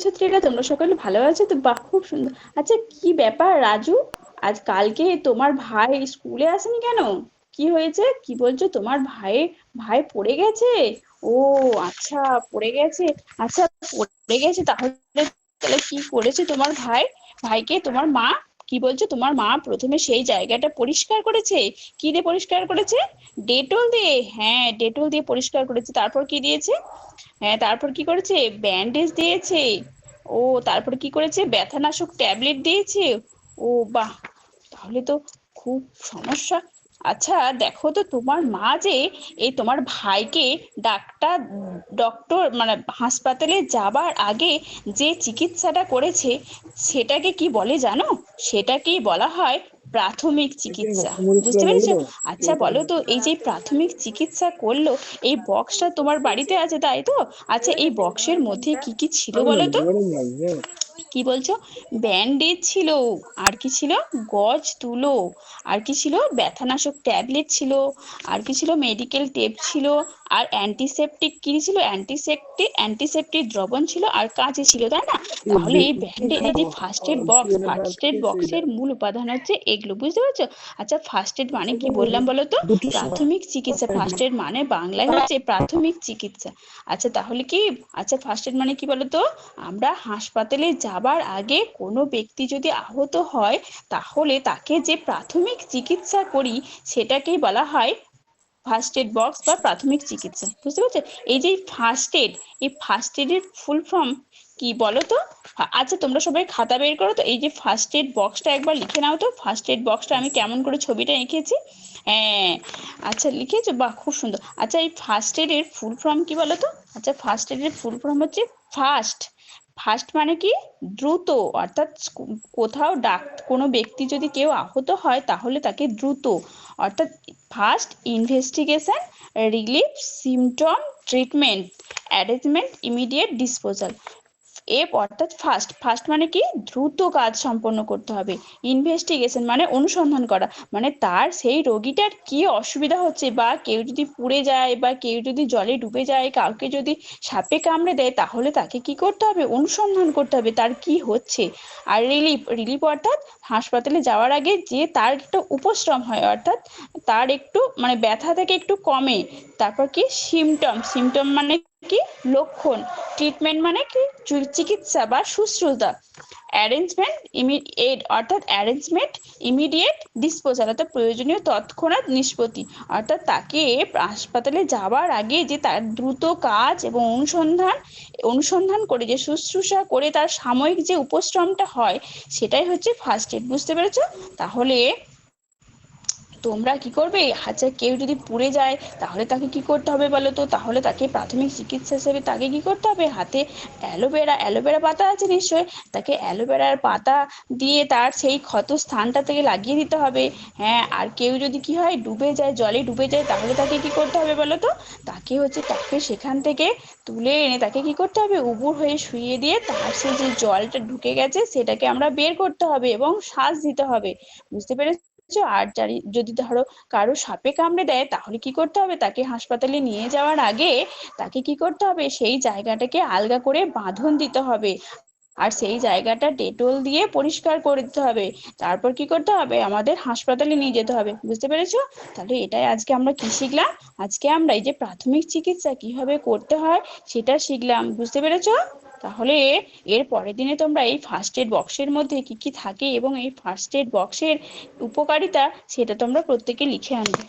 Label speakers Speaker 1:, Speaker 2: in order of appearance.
Speaker 1: আছো ত্রিনা? তোমরা সকলে ভালো আছো তো? বাহ, খুব সুন্দর। আচ্ছা, কি ব্যাপার রাজু, আজ কালকে তোমার ভাই স্কুলে আসেনি কেন? কি হয়েছে, কি বলছো? তোমার ভাই ভাই পড়ে গেছে? ও আচ্ছা, পড়ে গেছে। আচ্ছা, পড়ে গেছে তাহলে? তাহলে কি করেছে তোমার ভাই? ভাইকে তোমার মা, কি বলছো, তোমার মা প্রথমে সেই জায়গাটা পরিষ্কার করেছে? কি দিয়ে পরিষ্কার করেছে? ডেটল দিয়ে? হ্যাঁ, ডেটল দিয়ে পরিষ্কার করেছে। তারপর কি দিয়েছে? হ্যাঁ, তারপর কি করেছে? ব্যান্ডেজ দিয়েছে। ও, তারপরে কি করেছে? ব্যথানাশক ট্যাবলেট দিয়েছে। ও বাহ, তাহলে তো খুব সমস্যা। আচ্ছা, দেখো তো তোমার মা যে এই তোমার ভাইকে ডাক্তার ডক্টর মানে হাসপাতালে যাবার আগে যে চিকিৎসাটা করেছে, সেটাকে কি বলে জানো? সেটাকেই বলা হয় প্রাথমিক চিকিৎসা। বুঝতে পেরেছো? আচ্ছা বলো তো, এই যে প্রাথমিক চিকিৎসা করলো, এই বক্সটা তোমার বাড়িতে আছে তাই তো? আচ্ছা, এই বক্সের মধ্যে কি কি ছিল বলো তো? কি বলছো? ব্যান্ডেজ ছিল। আর কি ছিল? গজ তুলো। আর কি ছিল? ব্যথানাশক ট্যাবলেট ছিল। আর কি ছিল? মেডিকেল টেপ ছিল। আর অ্যান্টিসেপটিক কি ছিল? অ্যান্টিসেপটিক দ্রবণ ছিল, আর কাঁচি ছিল, তাই না? তাহলে এই ব্যান্ডেজ, এই যে ফার্স্ট এড বক্সের মূল উপাদান হচ্ছে এগুলো, বুঝতে পারছো? আচ্ছা, ফার্স্ট এড মানে কি বললাম বলো তো? প্রাথমিক চিকিৎসা। ফার্স্ট এড মানে বাংলায় হচ্ছে প্রাথমিক চিকিৎসা। আচ্ছা তাহলে কি, আচ্ছা ফার্স্ট এড মানে কি বলতো? আমরা হাসপাতালে যাবার আগে কোনো ব্যক্তি যদি আহত হয়, তাহলে তাকে যে প্রাথমিক চিকিৎসা করি, সেটাকেই বলা হয় ফার্স্ট এড বক্স বা প্রাথমিক চিকিৎসা। বুঝতে পারছো? এই যে ফার্স্ট এড, এই ফার্স্ট এডের ফুল ফর্ম কি বলো তো? আচ্ছা, তোমরা সবাই খাতা বের করো তো, এই যে ফার্স্ট এড বক্সটা একবার লিখে নাও তো। ফার্স্ট এড বক্সটা আমি কেমন করে ছবিটা এঁকেছি। হ্যাঁ, আচ্ছা লিখেছো, বাহ খুব সুন্দর। আচ্ছা, এই ফার্স্ট এডের ফুল ফর্ম কি বলো তো? আচ্ছা, ফার্স্ট এডের ফুল ফর্ম হচ্ছে ফার্স্ট। ফার্স্ট মানে কি? দ্রুত। অর্থাৎ কোথাও কোনো ব্যক্তি যদি কেউ আহত হয়, তাহলে তাকে দ্রুত, অর্থাৎ first investigation, relief, symptom, treatment, arrangement, immediate disposal. অর্থাৎ ফার্স্ট, ফার্স্ট মানে কি? দ্রুত কাজ সম্পন্ন করতে হবে। ইনভেস্টিগেশন মানে অনুসন্ধান করা, মানে তার সেই রোগীটার কি অসুবিধা হচ্ছে, বা কেউ যদি পুড়ে যায়, বা কেউ যদি জলে ডুবে যায়, কাউকে যদি সাপে কামড়ে দেয়, তাহলে তাকে কি করতে হবে? অনুসন্ধান করতে হবে তার কি হচ্ছে। আর রিলিফ, রিলিফ অর্থাৎ হাসপাতালে যাওয়ার আগে যে তার একটা উপশম হয়, অর্থাৎ তার একটু মানে ব্যথা থেকে একটু কমে। তারপর কি? সিমটম, সিমটম মানে কি? লক্ষণ। ট্রিটমেন্ট মানে কি? চিকিৎসা বা শুশ্রূষা। অ্যারেঞ্জমেন্ট, ইমিডিয়েট অর্থাৎ অ্যারেঞ্জমেন্ট, ইমিডিয়েট ডিসপোজাল অর্থাৎ প্রয়োজনীয় তৎক্ষণাৎ নিষ্পত্তি। অর্থাৎ তাকে হাসপাতালে যাওয়ার আগে যে তার দ্রুত কাজ এবং অনুসন্ধান অনুসন্ধান করে যে শুশ্রূষা করে তার সাময়িক যে উপশ্রমটা হয়, সেটাই হচ্ছে ফার্স্ট এড। বুঝতে পেরেছো? তাহলে তোমরা কি করবে? আচ্ছা, কেউ যদি পুড়ে যায়, তাহলে তাকে কি করতে হবে বলো তো? তাহলে তাকে প্রাথমিক চিকিৎসা হিসেবে তাকে কি করতে হবে? হাতে অ্যালোভেরা, অ্যালোভেরা পাতা আছে নিশ্চয়, তাকে অ্যালোভেরার পাতা দিয়ে তার সেই ক্ষত স্থানটা থেকে লাগিয়ে দিতে হবে। হ্যাঁ, আর কেউ যদি কি হয়, ডুবে যায়, জলে ডুবে যায়, তাহলে তাকে কি করতে হবে বলো তো? তাকে সেখান থেকে তুলে এনে তাকে কি করতে হবে? উবুর হয়ে শুইয়ে দিয়ে তার সে যে জলটা ঢুকে গেছে, সেটাকে আমরা বের করতে হবে এবং শ্বাস দিতে হবে। বুঝতে পেরেছো? আর যদি ধরো কারো সাপে কামড়ে দেয়, তাহলে কি করতে হবে? তাকে হাসপাতালে নিয়ে যাওয়ার আগে তাকে কি করতে হবে? সেই জায়গাটাকে আলগা করে বাঁধন দিতে হবে। আর সেই জায়গাটা ডেটল দিয়ে পরিষ্কার করে দিতে হবে। তারপর কি করতে হবে? আমাদের হাসপাতালে নিয়ে যেতে হবে। বুঝতে পেরেছো? তাহলে এটাই আজকে আমরা কি শিখলাম? আজকে আমরা এই যে প্রাথমিক চিকিৎসা কিভাবে করতে হয়, সেটা শিখলাম। বুঝতে পেরেছো? তাহলে এর পরের দিনে তোমরা এই ফার্স্ট এড বক্সের মধ্যে কি কি থাকে এবং এই ফার্স্ট এড বক্সের উপকারিতা, সেটা তোমরা প্রত্যেকে লিখে আনবে।